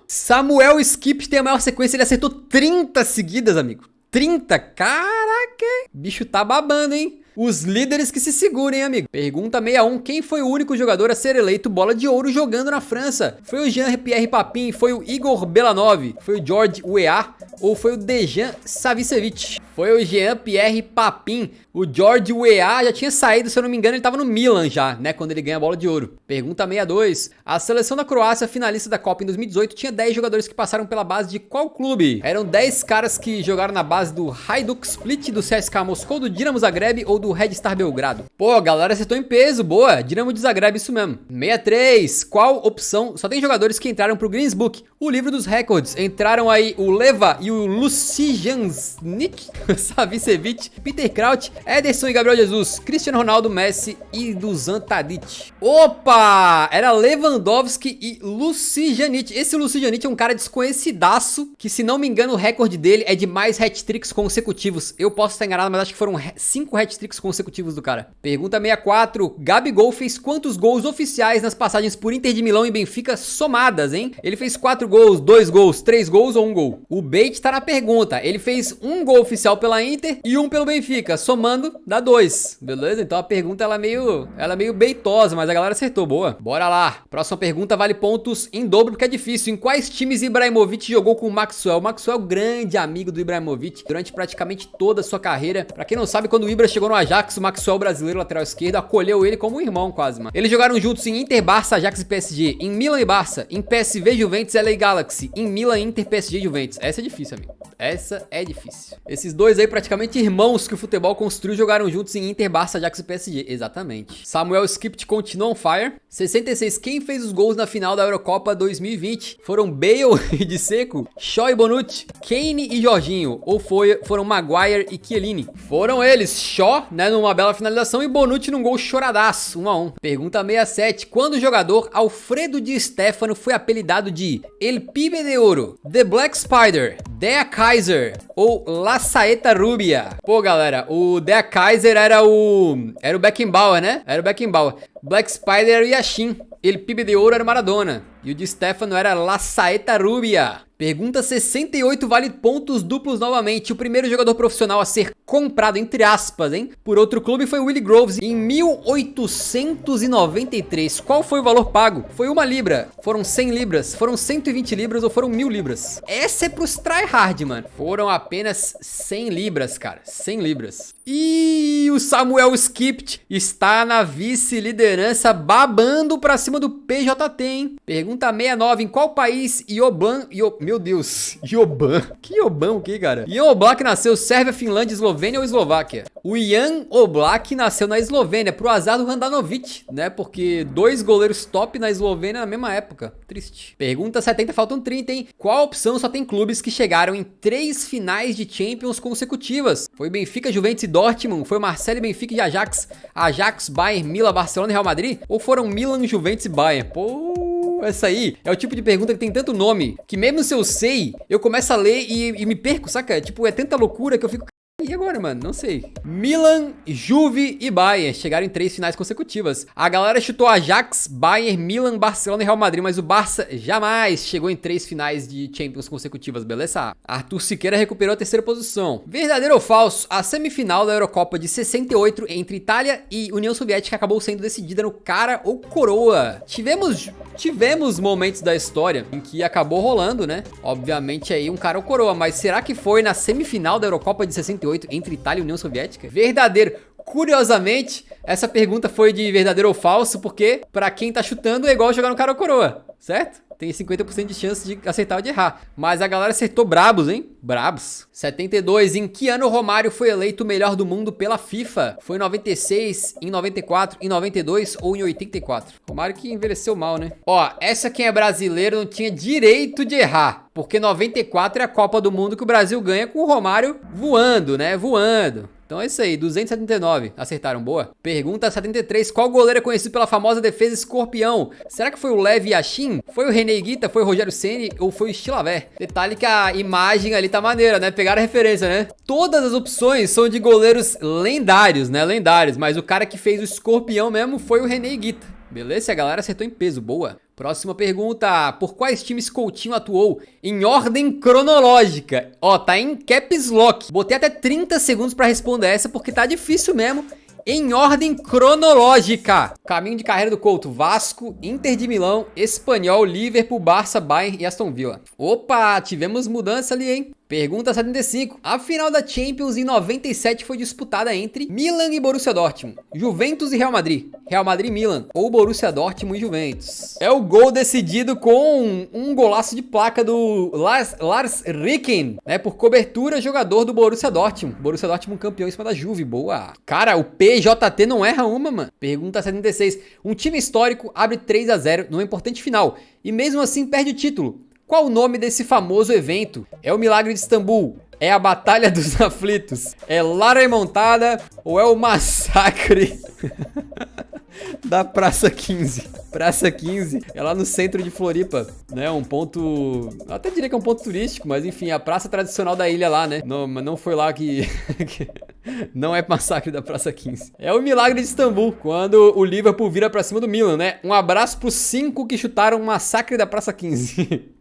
Samuel Skipped tem a maior sequência. Ele acertou 30 seguidas, amigo. 30? Caraca! Bicho tá babando, hein? Os líderes que se segurem, amigo. Pergunta 61. Quem foi o único jogador a ser eleito bola de ouro jogando na França? Foi o Jean-Pierre Papin? Foi o Igor Belanov? Foi o George Weah? Ou foi o Dejan Savicevic? Foi o Jean-Pierre Papin. O George Weah já tinha saído, se eu não me engano, ele tava no Milan já, né? Quando ele ganha a bola de ouro. Pergunta 62. A seleção da Croácia, finalista da Copa em 2018, tinha 10 jogadores que passaram pela base de qual clube? Eram 10 caras que jogaram na base do Hajduk Split, do CSKA Moscou, do Dinamo Zagreb ou do Red Star Belgrado. Pô, a galera acertou em peso, boa. Dinamo de Zagreb, isso mesmo. 63. Qual opção? Só tem jogadores que entraram pro Guinness Book, o livro dos recordes. Entraram aí o Leva e o Lucijansnik, Savicevic, Peter Crouch, Ederson e Gabriel Jesus, Cristiano Ronaldo, Messi e Dusan Tadic. Opa! Era Lewandowski e Lucijansnik. Esse Lucijansnik é um cara desconhecidaço, que se não me engano o recorde dele é de mais hat-tricks consecutivos. Eu posso estar enganado, mas acho que foram 5 hat-tricks consecutivos do cara. Pergunta 64. Gabigol fez quantos gols oficiais nas passagens por Inter de Milão e Benfica somadas, hein? Ele fez 4 gols, 2 gols, 3 gols ou 1 gol? O bait tá na pergunta. Ele fez 1 gol oficial pela Inter e 1 pelo Benfica. Somando, dá 2. Beleza? Então a pergunta ela é meio beitosa, mas a galera acertou. Boa. Bora lá. Próxima pergunta vale pontos em dobro porque é difícil. Em quais times Ibrahimovic jogou com o Maxwell? O Maxwell é o grande amigo do Ibrahimovic durante praticamente toda a sua carreira. Pra quem não sabe, quando o Ibra chegou no Ajax, o Maxwell, brasileiro, lateral esquerdo, acolheu ele como um irmão quase, mano. Eles jogaram juntos em Inter, Barça, Ajax e PSG, em Milan e Barça, em PSV, Juventus, LA Galaxy, em Milan, Inter, PSG e Juventus. Essa é difícil, amigo. Essa é difícil. Esses dois aí, praticamente irmãos que o futebol construiu, jogaram juntos em Inter, Barça, Ajax e PSG. Exatamente. Samuel Skipped continua on fire. 66. Quem fez os gols na final da Eurocopa 2020? Foram Bale e de Seco, Shaw e Bonucci, Kane e Jorginho, ou foram Maguire e Chiellini? Foram eles, Shaw, né, numa bela finalização e Bonucci num gol choradaço, 1-1. Pergunta 67. Quando o jogador Alfredo Di Stefano foi apelidado de El Pibe de Ouro, The Black Spider, Dea Kaiser ou La Saeta Rubia? Pô, galera, o Dea Kaiser era o Beckenbauer, né? Era o Beckenbauer. Black Spider era o Yashin. El Pibe de Ouro era o Maradona. E o Di Stefano era La Saeta Rubia. Pergunta 68 vale pontos duplos novamente. O primeiro jogador profissional a ser comprado, entre aspas, hein, por outro clube foi Willie Groves em 1893. Qual foi o valor pago? Foi 1 libra, foram 100 libras, foram 120 libras ou foram 1000 libras? Essa é pros tryhard, mano. Foram apenas 100 libras, cara. 100 libras. E o Samuel Skipt está na vice-liderança, babando pra cima do PJT, hein? Pergunta 69, em qual país meu Deus, Ioban? Que Ioban o que, cara? Jan Oblak nasceu Sérvia, Finlândia, Eslovênia ou Eslováquia? O Jan Oblak nasceu na Eslovênia, pro azar do Handanovic, né? Porque 2 goleiros top na Eslovênia na mesma época. Triste. Pergunta 70, faltam 30, hein? Qual opção só tem clubes que chegaram em 3 finais de Champions consecutivas? Foi Benfica, Juventus e Dortmund? Foi Marseille, Benfica e Ajax? Ajax, Bayern, Milan, Barcelona e Real Madrid? Ou foram Milan, Juventus e Bayern? Pô, essa aí é o tipo de pergunta que tem tanto nome que mesmo se eu sei, eu começo a ler e me perco, saca? Tipo, é tanta loucura que eu fico... E agora, mano? Não sei. Milan, Juve e Bayern chegaram em 3 finais consecutivas. A galera chutou Ajax, Bayern, Milan, Barcelona e Real Madrid, mas o Barça jamais chegou em 3 finais de Champions consecutivas, beleza? Arthur Siqueira recuperou a 3ª posição. Verdadeiro ou falso? A semifinal da Eurocopa de 68 entre Itália e União Soviética acabou sendo decidida no cara ou coroa. Tivemos momentos da história em que acabou rolando, né? Obviamente aí um cara ou coroa, mas será que foi na semifinal da Eurocopa de 68 entre Itália e União Soviética? Verdadeiro. Curiosamente, essa pergunta foi de verdadeiro ou falso, porque pra quem tá chutando é igual jogar no cara ou coroa, certo? Tem 50% de chance de acertar ou de errar. Mas a galera acertou brabos, hein? Brabos. 72. Em que ano o Romário foi eleito o melhor do mundo pela FIFA? Foi em 96, em 94, em 92 ou em 84? Romário que envelheceu mal, né? Ó, essa quem é brasileiro não tinha direito de errar. Porque 94 é a Copa do Mundo que o Brasil ganha com o Romário voando, né? Voando. Então é isso aí, 279. Acertaram, boa. Pergunta 73. Qual goleiro é conhecido pela famosa defesa escorpião? Será que foi o Lev Yashin? Foi o René Higuita? Foi o Rogério Ceni? Ou foi o Chilaver? Detalhe que a imagem ali tá maneira, né? Pegaram a referência, né? Todas as opções são de goleiros lendários, né? Lendários. Mas o cara que fez o escorpião mesmo foi o René Higuita. Beleza? A galera acertou em peso, boa. Próxima pergunta, por quais times Coutinho atuou em ordem cronológica? Ó, tá em caps lock. Botei até 30 segundos pra responder essa porque tá difícil mesmo. Em ordem cronológica. Caminho de carreira do Couto: Vasco, Inter de Milão, Espanhol, Liverpool, Barça, Bayern e Aston Villa. Opa, tivemos mudança ali, hein? Pergunta 75. A final da Champions em 97 foi disputada entre Milan e Borussia Dortmund, Juventus e Real Madrid, Real Madrid e Milan, ou Borussia Dortmund e Juventus. É o gol decidido com um golaço de placa do Lars Ricken, né? Por cobertura, jogador do Borussia Dortmund. Borussia Dortmund campeão em cima da Juve, boa. Cara, o PJT não erra uma, mano. Pergunta 76. Um time histórico abre 3-0 numa importante final e mesmo assim perde o título. Qual o nome desse famoso evento? É o Milagre de Istambul? É a Batalha dos Aflitos? É Lara Remontada? Ou é o Massacre da Praça 15? Praça 15 é lá no centro de Floripa, né? Um ponto... até diria que é um ponto turístico, mas enfim, a praça tradicional da ilha lá, né? Não, mas não foi lá que... Não é Massacre da Praça 15. É o Milagre de Istambul, quando o Liverpool vira pra cima do Milan, né? Um abraço pros 5 que chutaram o Massacre da Praça 15.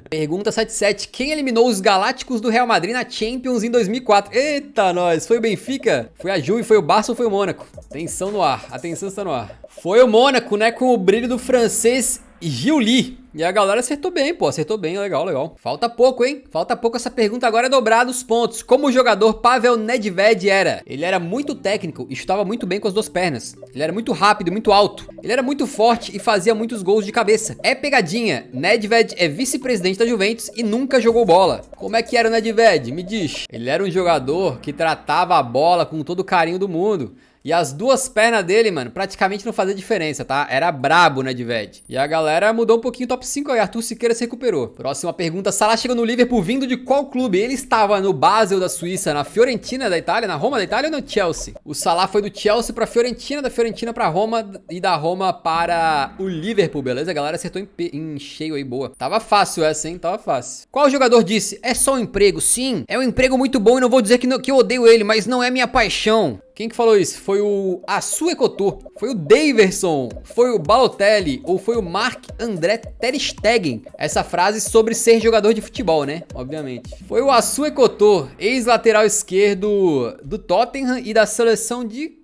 Pergunta 77. Quem eliminou os Galácticos do Real Madrid na Champions em 2004? Eita, nós. Foi o Benfica? Foi a Juve? Foi o Barça ou foi o Mônaco? Atenção no ar. Atenção, está no ar. Foi o Mônaco, né? Com o brilho do francês Giuli. E a galera acertou bem, pô. Acertou bem, legal, legal. Falta pouco, hein? Falta pouco. Essa pergunta agora é dobrada os pontos. Como o jogador Pavel Nedved era? Ele era muito técnico e chutava muito bem com as 2 pernas. Ele era muito rápido, muito alto. Ele era muito forte e fazia muitos gols de cabeça. É pegadinha. Nedved é vice-presidente da Juventus e nunca jogou bola. Como é que era o Nedved? Me diz. Ele era um jogador que tratava a bola com todo o carinho do mundo. E as 2 pernas dele, mano, praticamente não fazia diferença, tá? Era brabo, né, Nedved. E a galera mudou um pouquinho o top 5 aí. Arthur Siqueira se recuperou. Próxima pergunta. Salah chegou no Liverpool vindo de qual clube? Ele estava no Basel da Suíça, na Fiorentina da Itália, na Roma da Itália ou no Chelsea? O Salah foi do Chelsea pra Fiorentina, da Fiorentina pra Roma e da Roma para o Liverpool, beleza? A galera acertou em cheio aí, boa. Tava fácil essa, hein? Tava fácil. Qual jogador disse? É só um emprego? Sim, é um emprego muito bom e não vou dizer que eu odeio ele, mas não é minha paixão. Quem que falou isso? Foi o Assuekotor, foi o Daverson, foi o Balotelli ou foi o Marc-André ter Stegen? Essa frase sobre ser jogador de futebol, né? Obviamente. Foi o Assuekotor, ex-lateral esquerdo do Tottenham e da seleção de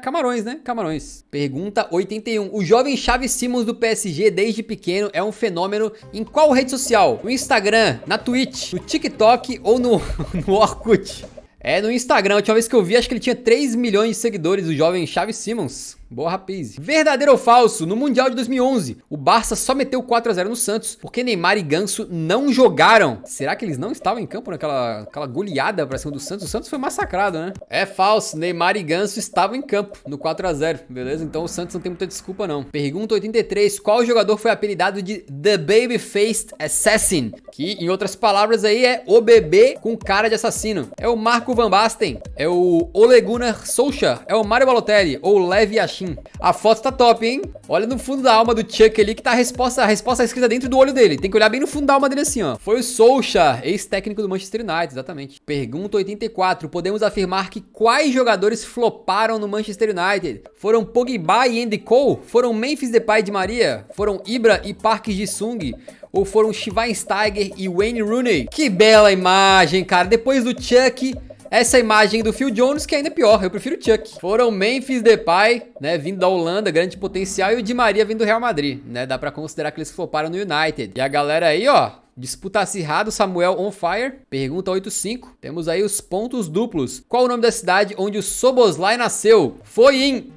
Camarões, né? Camarões. Pergunta 81. O jovem Xavi Simons do PSG desde pequeno é um fenômeno em qual rede social? No Instagram, na Twitch, no TikTok ou no Orkut? É no Instagram, a última vez que eu vi, acho que ele tinha 3 milhões de seguidores, o jovem Xavi Simons. Boa, rapaz. Verdadeiro ou falso? No Mundial de 2011, o Barça só meteu 4 a 0 no Santos porque Neymar e Ganso não jogaram. Será que eles não estavam em campo naquela goleada pra cima do Santos? O Santos foi massacrado, né? É falso. Neymar e Ganso estavam em campo no 4 a 0, beleza? Então o Santos não tem muita desculpa, não. Pergunta 83. Qual jogador foi apelidado de The Baby-Faced Assassin? Que, em outras palavras aí, é o bebê com cara de assassino. É o Marco Van Basten? É o Ole Gunnar Solskjaer? É o Mario Balotelli? Ou o Levi Yashin? A foto tá top, hein? Olha no fundo da alma do Chuck ali que tá a resposta escrita dentro do olho dele. Tem que olhar bem no fundo da alma dele assim, ó. Foi o Solskjaer, ex-técnico do Manchester United, exatamente. Pergunta 84. Podemos afirmar que quais jogadores floparam no Manchester United? Foram Pogba e Andy Cole? Foram Memphis Depay e Di Maria? Foram Ibra e Park Ji-sung? Ou foram Schweinsteiger e Wayne Rooney? Que bela imagem, cara. Depois do Chuck, essa imagem do Phil Jones, que ainda é pior, eu prefiro o Chuck. Foram Memphis Depay, né, vindo da Holanda, grande potencial, e o Di Maria vindo do Real Madrid, né, dá pra considerar que eles floparam no United. E a galera aí, ó, disputa acirrada, Samuel on fire. Pergunta 85, temos aí os pontos duplos. Qual o nome da cidade onde o Szoboszlai nasceu? Foi em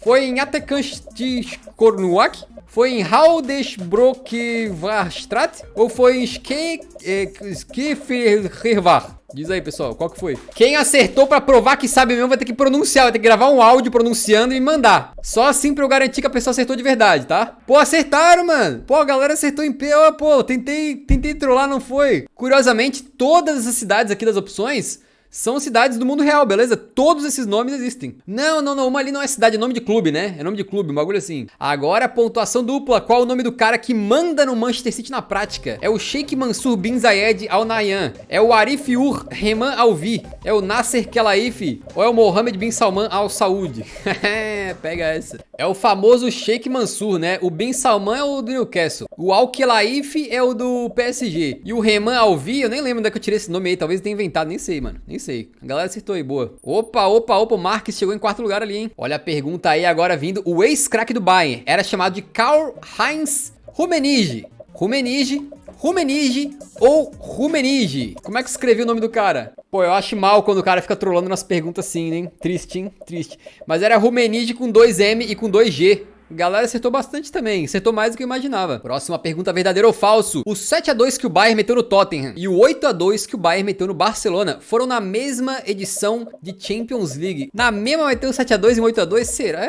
foi em Atekantskornuak? Foi em Haldesbroekvarstraat? Ou foi em Skiffervar? Diz aí, pessoal, qual que foi? Quem acertou pra provar que sabe mesmo vai ter que pronunciar, vai ter que gravar um áudio pronunciando e me mandar. Só assim pra eu garantir que a pessoa acertou de verdade, tá? Pô, acertaram, mano. Pô, a galera acertou em pé. Ó, pô, tentei trollar, não foi. Curiosamente, todas essas cidades aqui das opções são cidades do mundo real, beleza? Todos esses nomes existem. Não, uma ali não é cidade, é nome de clube, né? É nome de clube, um bagulho assim. Agora, pontuação dupla. Qual o nome do cara que manda no Manchester City na prática? É o Sheikh Mansour bin Zayed Al Nahyan? É o Arif Ur Rehman Alvi? É o Nasser Khelaifi? Ou é o Mohammed bin Salman Al Saud? Pega essa. É o famoso Sheikh Mansour, né? O bin Salman é o do Newcastle. O Al Khelaifi é o do PSG. E o Rehman Alvi, eu nem lembro onde é que eu tirei esse nome aí. Talvez tenha inventado, nem sei, mano. Nem sei. A galera acertou aí, boa. Opa, o Marques chegou em 4º lugar ali, hein? Olha a pergunta aí agora vindo. O ex-craque do Bayern era chamado de Karl-Heinz Rummenigge. Rummenigge ou Rummenigge? Como é que escreveu o nome do cara? Pô, eu acho mal quando o cara fica trolando nas perguntas assim, hein? Triste, hein? Triste. Mas era Rummenigge com 2M e com 2G. Galera acertou bastante também, acertou mais do que eu imaginava. Próxima pergunta, verdadeiro ou falso? O 7 a 2 que o Bayern meteu no Tottenham e o 8 a 2 que o Bayern meteu no Barcelona foram na mesma edição de Champions League. Na mesma vai ter o 7 a 2 e o 8 a 2? Será?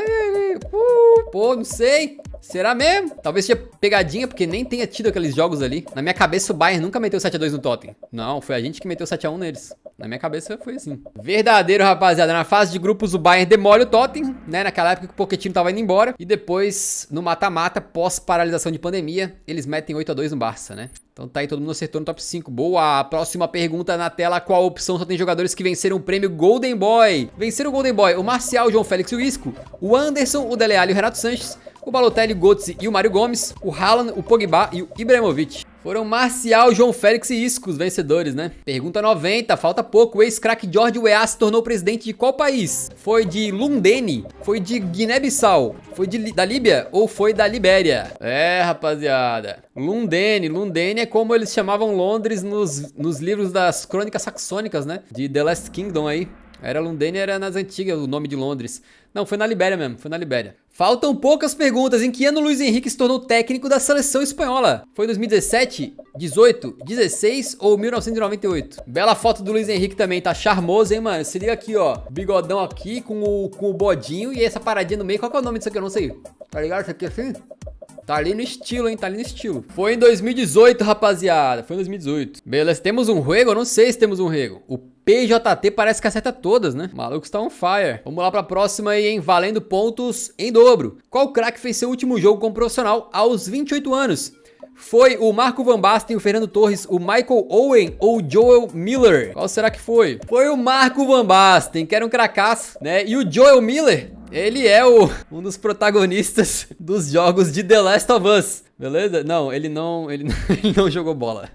Pô, não sei. Será mesmo? Talvez seja pegadinha, porque nem tenha tido aqueles jogos ali. Na minha cabeça, o Bayern nunca meteu 7 a 2 no Tottenham. Não, foi a gente que meteu 7 a 1 neles. Na minha cabeça foi assim. Verdadeiro, rapaziada. Na fase de grupos, o Bayern demole o Tottenham, né? Naquela época que o Pochettino tava indo embora. E depois, no mata-mata, pós-paralisação de pandemia, eles metem 8 a 2 no Barça, né? Então tá aí, todo mundo acertou no top 5. Boa! Próxima pergunta na tela. Qual opção só tem jogadores que venceram o prêmio Golden Boy? Venceram o Golden Boy o Marcial, o João Félix e o Isco, o Anderson, o Dele Alli e o Renato Sanches, o Balotelli, o Götze e o Mário Gomes, o Haaland, o Pogba e o Ibrahimovic. Foram Marcial, João Félix e Isco os vencedores, né? Pergunta 90, falta pouco. O ex-craque George Weah se tornou presidente de qual país? Foi de Lundene? Foi de Guiné-Bissau? Foi da Líbia? Ou foi da Libéria? É, rapaziada. Lundene é como eles chamavam Londres nos livros das crônicas saxônicas, né? De The Last Kingdom aí. Era Lundene, era nas antigas o nome de Londres. Não, foi na Libéria mesmo, foi na Libéria. Faltam poucas perguntas. Em que ano Luiz Henrique se tornou técnico da seleção espanhola? Foi 2017, 18, 16 ou 1998? Bela foto do Luiz Henrique também, tá charmoso, hein, mano? Se liga aqui, ó. Bigodão aqui com o bodinho e essa paradinha no meio. Qual que é o nome disso aqui? Eu não sei. Tá ligado isso aqui assim? Tá ali no estilo, hein? Tá ali no estilo. Foi em 2018, rapaziada. Foi em 2018. Beleza, temos um rego? Eu não sei se temos um rego. O PJT parece que acerta todas, né? O maluco está on fire. Vamos lá pra próxima aí, hein? Valendo pontos em dobro. Qual craque fez seu último jogo como profissional aos 28 anos? Foi o Marco Van Basten, o Fernando Torres, o Michael Owen ou o Joel Miller? Qual será que foi? Foi o Marco Van Basten, que era um cracaço, né? E o Joel Miller, ele é um dos protagonistas dos jogos de The Last of Us. Beleza? Não, ele não, ele não jogou bola.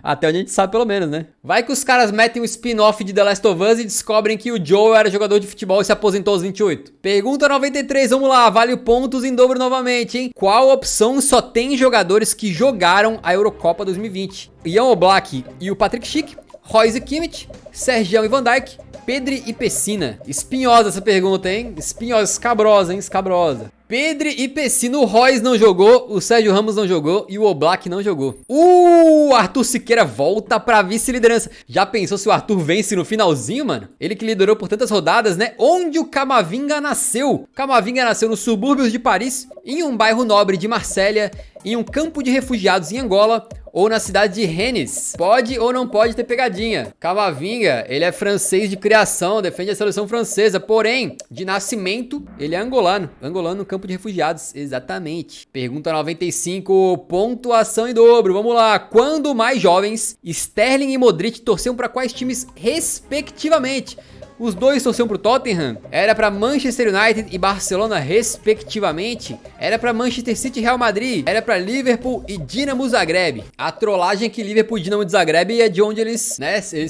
Até onde a gente sabe pelo menos, né? Vai que os caras metem um spin-off de The Last of Us e descobrem que o Joel era jogador de futebol e se aposentou aos 28. Pergunta 93, vamos lá, vale pontos em dobro novamente, hein? Qual opção só tem jogadores que jogaram a Eurocopa 2020? Jan Oblak e o Patrick Schick, Royce Kimmich, Sergião e Van Dijk, Pedri e Pessina. Espinhosa essa pergunta, hein? Espinhosa, escabrosa, hein? Escabrosa. Pedri e Pessina, o Royce não jogou, o Sérgio Ramos não jogou e o Oblak não jogou. Arthur Siqueira volta pra vice-liderança. Já pensou se o Arthur vence no finalzinho, mano? Ele que liderou por tantas rodadas, né? Onde o Camavinga nasceu? Camavinga nasceu nos subúrbios de Paris, em um bairro nobre de Marsella, em um campo de refugiados em Angola ou na cidade de Rennes. Pode ou não pode ter pegadinha. Camavinga, ele é francês de criação, defende a seleção francesa, porém, de nascimento, ele é angolano. Angolano no campo de refugiados, exatamente. Pergunta 95, pontuação em dobro, vamos lá. Quando mais jovens, Sterling e Modric torciam para quais times respectivamente? Os dois torciam pro Tottenham, era pra Manchester United e Barcelona respectivamente, era pra Manchester City e Real Madrid, era pra Liverpool e Dinamo Zagreb. A trollagem é que Liverpool e Dinamo Zagreb é de onde eles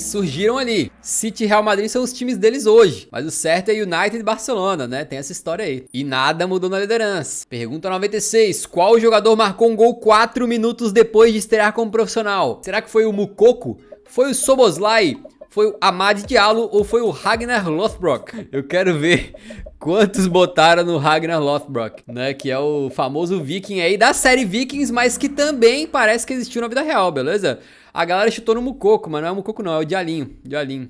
surgiram ali. City e Real Madrid são os times deles hoje, mas o certo é United e Barcelona, né? Tem essa história aí. E nada mudou na liderança. Pergunta 96, qual jogador marcou um gol 4 minutos depois de estrear como profissional? Será que foi o Moukoko? Foi o Szoboszlai? Foi o Amad Diallo ou foi o Ragnar Lothbrok? Eu quero ver quantos botaram no Ragnar Lothbrok, né? Que é o famoso viking aí da série Vikings, mas que também parece que existiu na vida real, beleza? A galera chutou no Moukoko, mas não é o Moukoko não, é o Dialinho.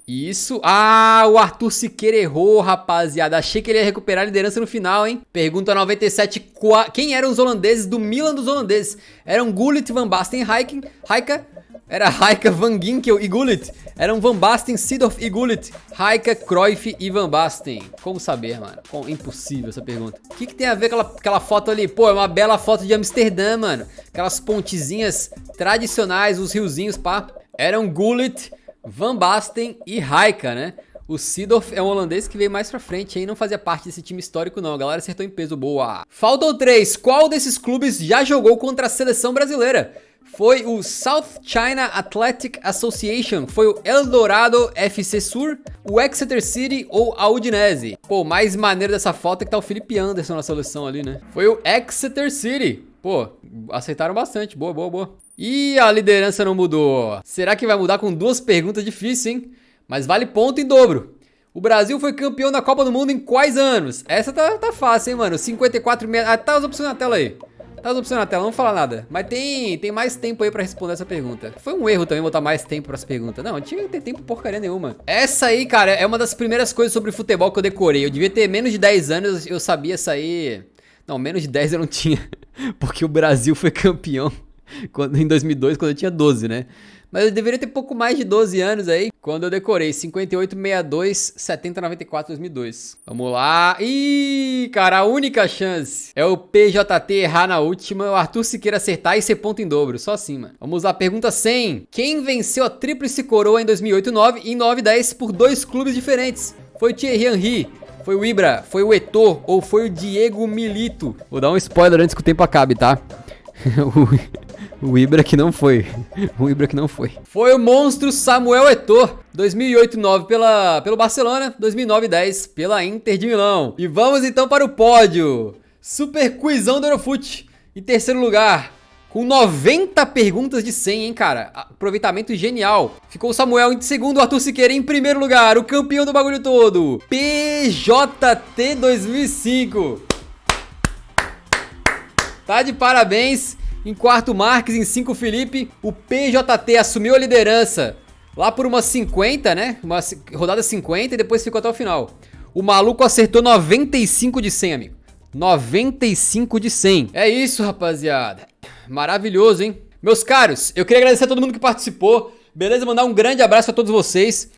Isso. O Arthur Siqueira errou, rapaziada. Achei que ele ia recuperar a liderança no final, hein? Pergunta 97, quem eram os holandeses do Milan dos holandeses? Eram Gullit, Van Basten e Rijeka? Era Rijeka, Van Ginkel e Gullit. Eram Van Basten, Seedorf e Gullit. Rijeka, Cruyff e Van Basten. Como saber, mano? Impossível essa pergunta. O que tem a ver com aquela foto ali? Pô, é uma bela foto de Amsterdã, mano. Aquelas pontezinhas tradicionais, os riozinhos, pá. Eram Gullit, Van Basten e Rijeka, né? O Seedorf é um holandês que veio mais pra frente, hein? Não fazia parte desse time histórico, não. A galera acertou em peso, boa. Faltam 3. Qual desses clubes já jogou contra a seleção brasileira? Foi o South China Athletic Association, foi o Eldorado FC Sur, o Exeter City ou a Udinese. Pô, mais maneiro dessa foto é que tá o Felipe Anderson na seleção ali, né? Foi o Exeter City. Pô, acertaram bastante, boa. E a liderança não mudou. Será que vai mudar com 2 perguntas difíceis, hein? Mas vale ponto em dobro. O Brasil foi campeão da Copa do Mundo em quais anos? Essa tá fácil, hein, mano? 54, tá as opções na tela aí. Tá as opções na tela, não vou falar nada. Mas tem mais tempo aí pra responder essa pergunta. Foi um erro também botar mais tempo pra essa pergunta. Não tinha que ter tempo porcaria nenhuma. Essa aí, cara, é uma das primeiras coisas sobre futebol que eu decorei. Eu devia ter menos de 10 anos, eu sabia essa aí. Não, menos de 10 eu não tinha. Porque o Brasil foi campeão em 2002, quando eu tinha 12, né? Mas eu deveria ter pouco mais de 12 anos aí, quando eu decorei 58, 62, 70, 94, 2002. Vamos lá. Ih, cara, a única chance é o PJT errar na última, o Arthur Siqueira acertar e ser ponto em dobro. Só assim, mano. Vamos lá, pergunta 100. Quem venceu a tríplice coroa em 2008 e 9 e 9 e 10 por 2 clubes diferentes? Foi o Thierry Henry, foi o Ibra, foi o Eto'o ou foi o Diego Milito? Vou dar um spoiler antes que o tempo acabe, tá? O Ibra que não foi. Foi o monstro Samuel Eto'o. 2008 e 9 pelo Barcelona. 2009 e 10 pela Inter de Milão. E vamos então para o pódio. Super quizão do Eurofute. Em terceiro lugar, com 90 perguntas de 100, hein, cara. Aproveitamento genial. Ficou o Samuel em segundo, o Arthur Siqueira em primeiro lugar. O campeão do bagulho todo. PJT 2005. Tá de parabéns. Em quarto, Marques. Em 5, Felipe. O PJT assumiu a liderança lá por umas 50, né? Uma rodada 50 e depois ficou até o final. O maluco acertou 95 de 100, amigo. 95 de 100. É isso, rapaziada. Maravilhoso, hein? Meus caros, eu queria agradecer a todo mundo que participou. Beleza? Mandar um grande abraço a todos vocês.